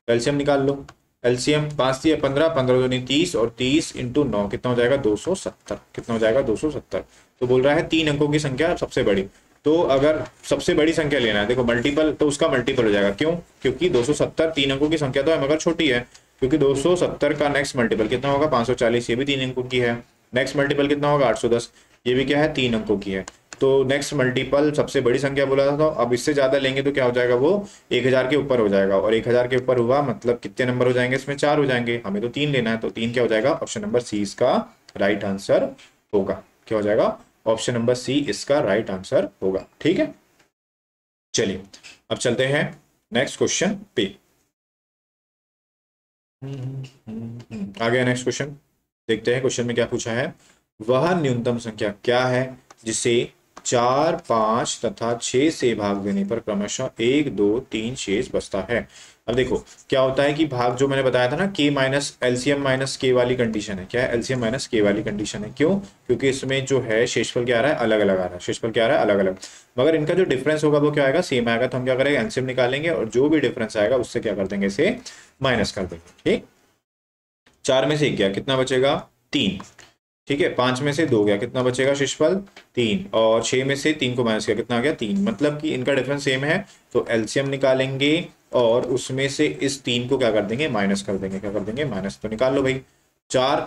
एलसीएम निकाल लो। एलसीएम 5 × 15, 15 दूनी 30 और 30 × 9 कितना हो जाएगा, 270। कितना हो जाएगा, 270। तो बोल रहा है 3 अंकों की संख्या सबसे बड़ी। तो अगर सबसे बड़ी संख्या लेना है, देखो मल्टीपल, तो उसका मल्टीपल हो जाएगा, क्यों, क्योंकि 270 3 अंकों की संख्या तो है मगर छोटी है, क्योंकि 270 का नेक्स्ट मल्टीपल कितना होगा, 540, ये भी 3 अंकों की है। नेक्स्ट मल्टीपल कितना होगा, 810, ये भी क्या है, 3 अंकों की है। तो नेक्स्ट मल्टीपल सबसे बड़ी संख्या बोला था, तो अब इससे ज्यादा लेंगे तो क्या हो जाएगा, वो 1000 के ऊपर हो जाएगा, और 1000 के ऊपर हुआ मतलब कितने नंबर हो जाएंगे, इसमें 4 हो जाएंगे, हमें तो 3 लेना है, तो 3 क्या हो जाएगा, ऑप्शन नंबर सी इसका राइट आंसर होगा। क्या हो जाएगा, ऑप्शन नंबर सी इसका राइट आंसर होगा। ठीक है, चलिए अब चलते हैं नेक्स्ट क्वेश्चन पे। आ गया नेक्स्ट क्वेश्चन, देखते हैं क्वेश्चन में क्या पूछा है। वह न्यूनतम संख्या क्या है जिसे 4, 5 तथा 6 से भाग देने पर क्रमशः 1, 2, 3 शेष बचता है। अब देखो क्या होता है कि भाग जो मैंने बताया था ना, के माइनस एलसीएम माइनस के वाली कंडीशन है। क्या है? एलसीएम माइनस के वाली कंडीशन है। क्यों? क्योंकि इसमें जो है शेषफल क्या आ रहा है? अलग अलग आ रहा है। शेषफल क्या आ रहा है? अलग अलग। मगर इनका जो डिफरेंस होगा वो क्या आएगा? सेम आएगा। तो हम क्या करेंगे? एलसीएम निकालेंगे और जो भी डिफरेंस आएगा उससे क्या कर देंगे? इसे माइनस कर देंगे। ठीक, 4 में से 1 गया, कितना बचेगा? 3। ठीक है, 5 में से 2 गया, कितना बचेगा? शेषफल 3। और 6 में से 3 को माइनस किया, कितना आ गया? 3। मतलब कि इनका डिफरेंस सेम है। तो एलसीएम निकालेंगे और उसमें से इस 3 को क्या कर देंगे? माइनस कर देंगे। क्या कर देंगे? माइनस। तो निकाल लो भाई। 4,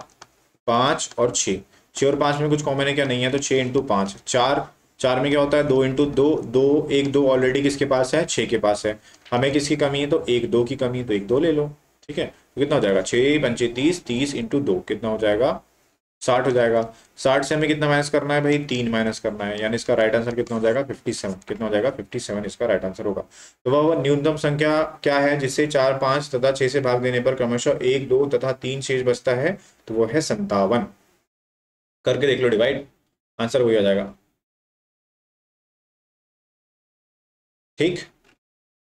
5 और 6। 6 और 5 में कुछ कॉमन है क्या? नहीं है। तो 6 इंटू 5, 4। 4 में क्या होता है? 2 इंटू 2, 2 1 2 ऑलरेडी किसके पास है? 6 के पास है। हमें किसकी कमी है? तो 1 2 की कमी है, तो 1 2 ले लो। ठीक है, तो कितना हो जाएगा? 6 पंचे 30, 30 इंटू 2 कितना हो जाएगा? 60 हो जाएगा। 60 से हमें कितना माइनस करना है भाई? 3 माइनस करना है। यानी इसका राइट आंसर कितना हो जाएगा? 57। कितना हो जाएगा? 57 इसका राइट आंसर होगा। तो वह न्यूनतम संख्या क्या है जिससे 4, 5 तथा 6 से भाग देने पर क्रमशः 1, 2 तथा 3 शेष बचता है? तो वो है 57। करके देख लो डिवाइड, आंसर वही आ जाएगा। ठीक,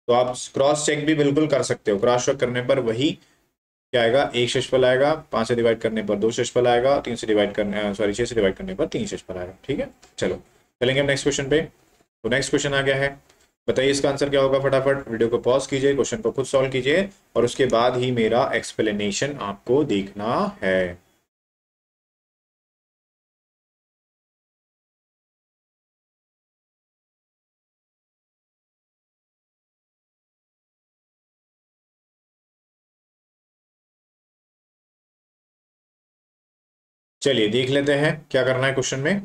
तो आप क्रॉस चेक भी बिल्कुल कर सकते हो। क्रॉस चेक करने पर वही क्या आएगा? 1 शेषफल आएगा, 5 से डिवाइड करने पर 2 शेषफल आएगा, 3 से डिवाइड करने सॉरी 6 से डिवाइड करने पर 3 शेषफल आएगा। ठीक है, चलो चलेंगे हम नेक्स्ट क्वेश्चन पे। तो नेक्स्ट क्वेश्चन आ गया है, बताइए इसका आंसर क्या होगा? फटाफट वीडियो को पॉज कीजिए, क्वेश्चन को खुद सॉल्व कीजिए और उसके बाद ही मेरा एक्सप्लेनेशन आपको देखना है। चलिए देख लेते हैं क्या करना है क्वेश्चन में।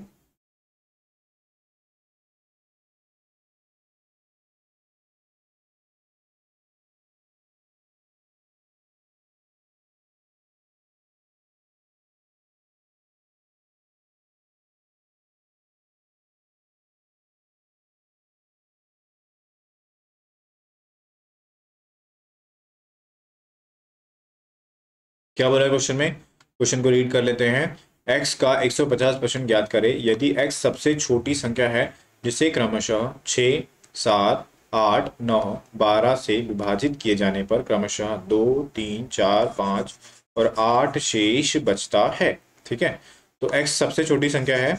क्या बोला है क्वेश्चन में? क्वेश्चन को रीड कर लेते हैं। x का 150% ज्ञात करें यदि x सबसे छोटी संख्या है जिसे क्रमशः 6, 7, 8, 9, 12 से विभाजित किए जाने पर क्रमशः 2, 3, 4, 5 और 8 शेष बचता है। ठीक है, तो x सबसे छोटी संख्या है।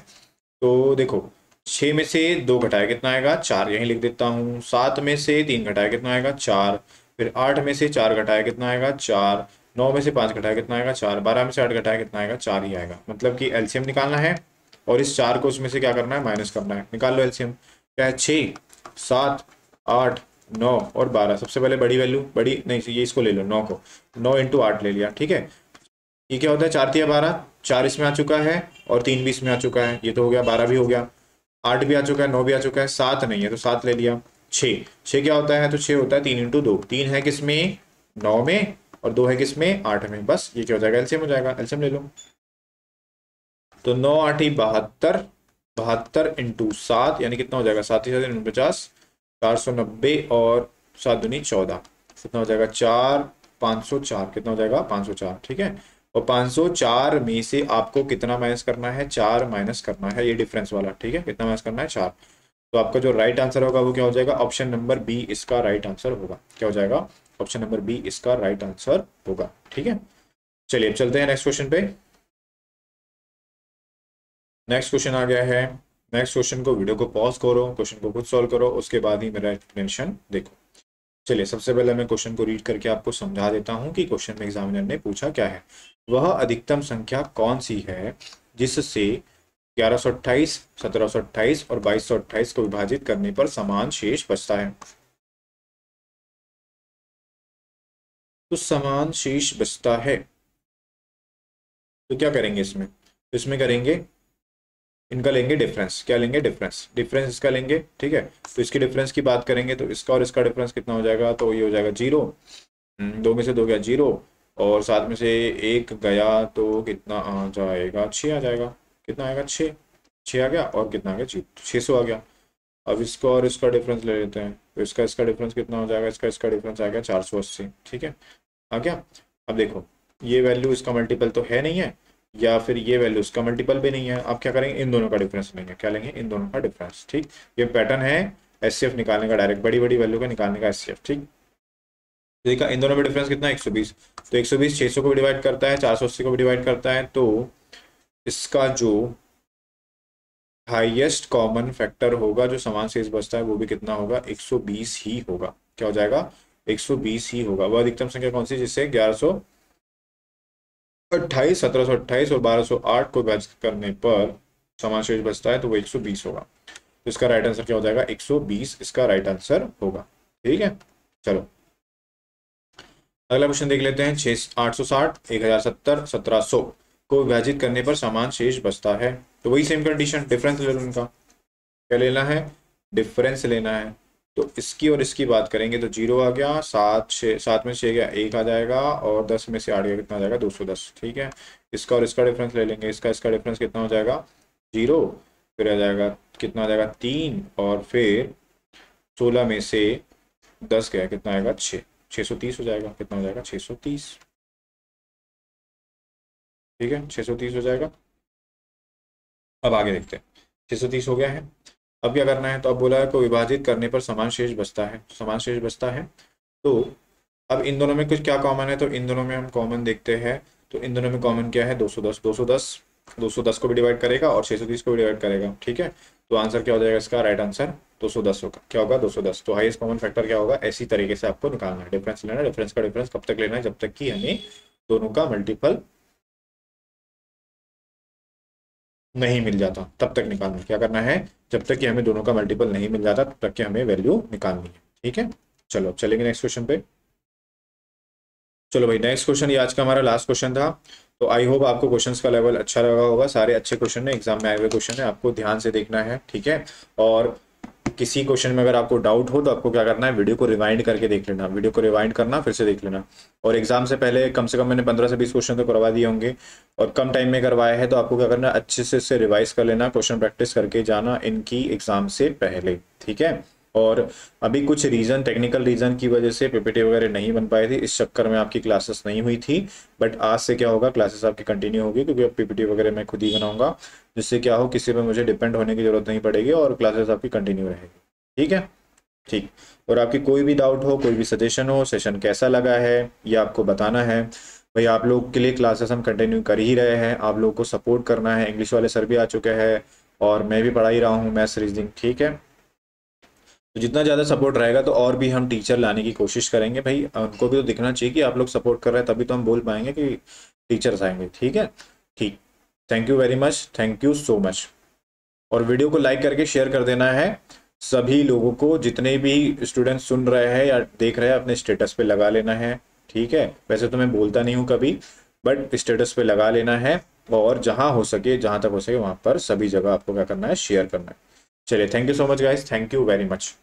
तो देखो 6 में से 2 घटाया कितना आएगा? 4, यहीं लिख देता हूँ। 7 में से 3 घटाया कितना आएगा? 4। फिर 8 में से 4 घटाया कितना आएगा? 4। 9 में से 5 घटाया कितना आएगा? 4। 12 में से 8 घटाया कितना आएगा? 4 ही आएगा। मतलब कि एलसीएम निकालना है और इस 4 को उसमें से क्या करना है? माइनस करना है। निकाल लो एलसीएम। क्या है? 6, 7, 8, 9 और 12। सबसे पहले बड़ी वैल्यू, बड़ी नहीं ये इसको ले लो, 9 को। 9 इंटू 8 ले लिया। ठीक है, ये क्या होता है? 4 तिया 12, 4 इसमें आ चुका है और 3 भी इसमें आ चुका है। ये तो हो गया, 12 भी हो गया, 8 भी आ चुका है, 9 भी आ चुका है, 7 नहीं है तो 7 ले लिया। 6, 6 क्या होता है? तो 6 होता है 3 इंटू 2। 3 है किसमें? 9 में, और 2 है किसमें? 8 में। बस ये क्या हो जाएगा? एलसीएम हो जाएगा। एलसीएम ले लो। तो 9 8 72, 72 इंटू 7 यानी कितना हो जाएगा? 7 ही 7 50, 490 और 7 दूनी 14। कितना हो जाएगा? 4, 504। कितना हो जाएगा? 504। ठीक है, और 504 में से आपको कितना माइनस करना है? 4 माइनस करना है, ये डिफरेंस वाला। ठीक है, कितना माइनस करना है? 4। तो आपका जो राइट आंसर होगा वो क्या हो जाएगा? ऑप्शन नंबर बी इसका राइट आंसर होगा। क्या हो जाएगा? ऑप्शन नंबर बी इसका राइट आंसर होगा। ठीक है, चलिए अब चलते हैं नेक्स्ट क्वेश्चन पे। नेक्स्ट क्वेश्चन आ गया है। नेक्स्ट क्वेश्चन को वीडियो को पॉज करो, क्वेश्चन को खुद सॉल्व करो, उसके बाद ही मेरा एक्सप्लेनेशन देखो। चलिए सबसे पहले मैं क्वेश्चन को रीड करके आपको समझा देता हूं कि क्वेश्चन में एग्जामिनर ने पूछा क्या है। वह अधिकतम संख्या कौन सी है जिससे 1128, 1728 और 2228 को विभाजित करने पर समान शेष बचता है? तो समान शेष बचता है तो क्या करेंगे इसमें? तो इसमें करेंगे, इनका लेंगे डिफरेंस। क्या लेंगे? डिफरेंस। डिफरेंस इसका लेंगे। ठीक है, तो इसकी डिफरेंस की बात करेंगे तो इसका और इसका डिफरेंस कितना हो जाएगा? तो ये हो जाएगा 0। 2 में से 2 गया 0 और 7 में से 1 गया तो कितना आ जाएगा? 6 आ जाएगा। कितना आएगा? 6। 6 आ गया और कितना आ गया? 600 आ गया। अब इसका और इसका डिफरेंस ले लेते हैं तो इसका इसका डिफरेंस कितना हो जाएगा? इसका इसका डिफरेंस आ गया 480। ठीक है, आ गया। अब देखो ये वैल्यू इसका मल्टीपल तो है नहीं है, या फिर ये वैल्यू उसका मल्टीपल भी नहीं है। आप क्या करेंगे, इन दोनों का डिफरेंस लेंगे। क्या लेंगे, इन दोनों का डिफरेंस। ठीक, ये पैटर्न है एचसीएफ निकालने का, डायरेक्ट बड़ी बड़ी वैल्यू का निकालने का एचसीएफ। ठीक, देखा इन दोनों में डिफरेंस कितना है, 120। तो 120 600 को भी डिवाइड करता है, 480 को भी डिवाइड करता है। तो इसका जो हाईएस्ट कॉमन फैक्टर होगा, जो समान शेष बचता है, वो भी कितना होगा, 120 ही होगा। क्या हो जाएगा, 120 ही होगा। वह अधिकतम संख्या कौन सी जिससे 1128, 1728 और 1208 को विभाजित करने पर समान शेष बचता है, तो वो 120 होगा। तो इसका राइट आंसर क्या हो जाएगा, 120 इसका राइट आंसर होगा। ठीक है, चलो अगला क्वेश्चन देख लेते हैं। 860, 1070, 1700 को विभाजित करने पर समान शेष बचता है। तो वही सेम कंडीशन, डिफरेंस ले लो उनका। क्या लेना है, डिफरेंस लेना है। तो इसकी और इसकी बात करेंगे तो 0 आ गया, 7 में 6 गया, 1 आ जाएगा, और 10 में से 8 गया, कितना आ जाएगा, 210। ठीक है, इसका और इसका डिफरेंस ले लेंगे। इसका डिफरेंस कितना हो जाएगा, 0, फिर आ जाएगा कितना आ जाएगा, 3, और फिर 16 में से 10 गया, कितना आएगा, 6, 630 हो जाएगा। कितना हो जाएगा, 630। ठीक है, 630 हो जाएगा। अब आगे देखते हैं, 630 हो गया है। अब क्या करना है, तो अब बोला है को विभाजित करने पर समान शेष बचता है। समान शेष बचता है, तो अब इन दोनों में कुछ क्या कॉमन है, तो इन दोनों में हम कॉमन देखते हैं। तो इन दोनों में कॉमन क्या है, 210। 210 को भी डिवाइड करेगा और 630 को भी डिवाइड करेगा। ठीक है, तो आंसर क्या हो जाएगा, इसका राइट आंसर 210 होगा। क्या होगा, 210। तो हाईएस्ट कॉमन फैक्टर क्या होगा, ऐसी तरीके से आपको निकालना है। डिफरेंस लेना है, डिफरेंस का डिफरेंस कब तक लेना है, जब तक कि हमें दोनों का मल्टीपल नहीं मिल जाता, तब तक निकालना है। क्या करना है, जब तक कि हमें दोनों का मल्टीपल नहीं मिल जाता, तब तक कि हमें वैल्यू निकालनी है। ठीक है, चलो अब चलेंगे नेक्स्ट क्वेश्चन पे। चलो भाई, नेक्स्ट क्वेश्चन, ये आज का हमारा लास्ट क्वेश्चन था। तो आई होप आपको क्वेश्चंस का लेवल अच्छा लगा होगा। सारे अच्छे क्वेश्चन है, एग्जाम में आए हुए क्वेश्चन है, आपको ध्यान से देखना है। ठीक है, और किसी क्वेश्चन में अगर आपको डाउट हो तो आपको क्या करना है, वीडियो को रिवाइंड करके देख लेना। वीडियो को रिवाइंड करना, फिर से देख लेना। और एग्जाम से पहले कम से कम मैंने 15 से 20 क्वेश्चन तो करवा दिए होंगे, और कम टाइम में करवाए हैं, तो आपको क्या करना है, अच्छे से इससे रिवाइज कर लेना, क्वेश्चन प्रैक्टिस करके जाना इनकी एग्जाम से पहले। ठीक है, और अभी कुछ रीजन, टेक्निकल रीजन की वजह से पीपीटी वगैरह नहीं बन पाई थी, इस चक्कर में आपकी क्लासेस नहीं हुई थी। बट आज से क्या होगा, क्लासेस आपकी कंटिन्यू होगी, क्योंकि अब पीपीटी वगैरह मैं खुद ही बनाऊंगा, जिससे क्या हो, किसी पे मुझे डिपेंड होने की जरूरत नहीं पड़ेगी, और क्लासेस आपकी कंटिन्यू रहेगी। ठीक है, ठीक। और आपकी कोई भी डाउट हो, कोई भी सजेशन हो, सेशन कैसा लगा है, ये आपको बताना है। भाई आप लोग के लिए क्लासेस हम कंटिन्यू कर ही रहे हैं, आप लोगों को सपोर्ट करना है। इंग्लिश वाले सर भी आ चुके हैं, और मैं भी पढ़ा ही रहा हूँ मैथ्स रीजनिंग। ठीक है, तो जितना ज़्यादा सपोर्ट रहेगा, तो और भी हम टीचर लाने की कोशिश करेंगे। भाई उनको भी तो दिखना चाहिए कि आप लोग सपोर्ट कर रहे हैं, तभी तो हम बोल पाएंगे कि टीचर्स आएंगे। ठीक है, ठीक। Thank you very much, thank you so much. और वीडियो को लाइक करके शेयर कर देना है सभी लोगों को, जितने भी स्टूडेंट सुन रहे हैं या देख रहे हैं, अपने स्टेटस पे लगा लेना है। ठीक है, वैसे तो मैं बोलता नहीं हूँ कभी, बट स्टेटस पे लगा लेना है, और जहां हो सके, जहां तक हो सके, वहां पर सभी जगह आपको क्या करना है, शेयर करना है। चलिए, thank you so much guys, thank you very much.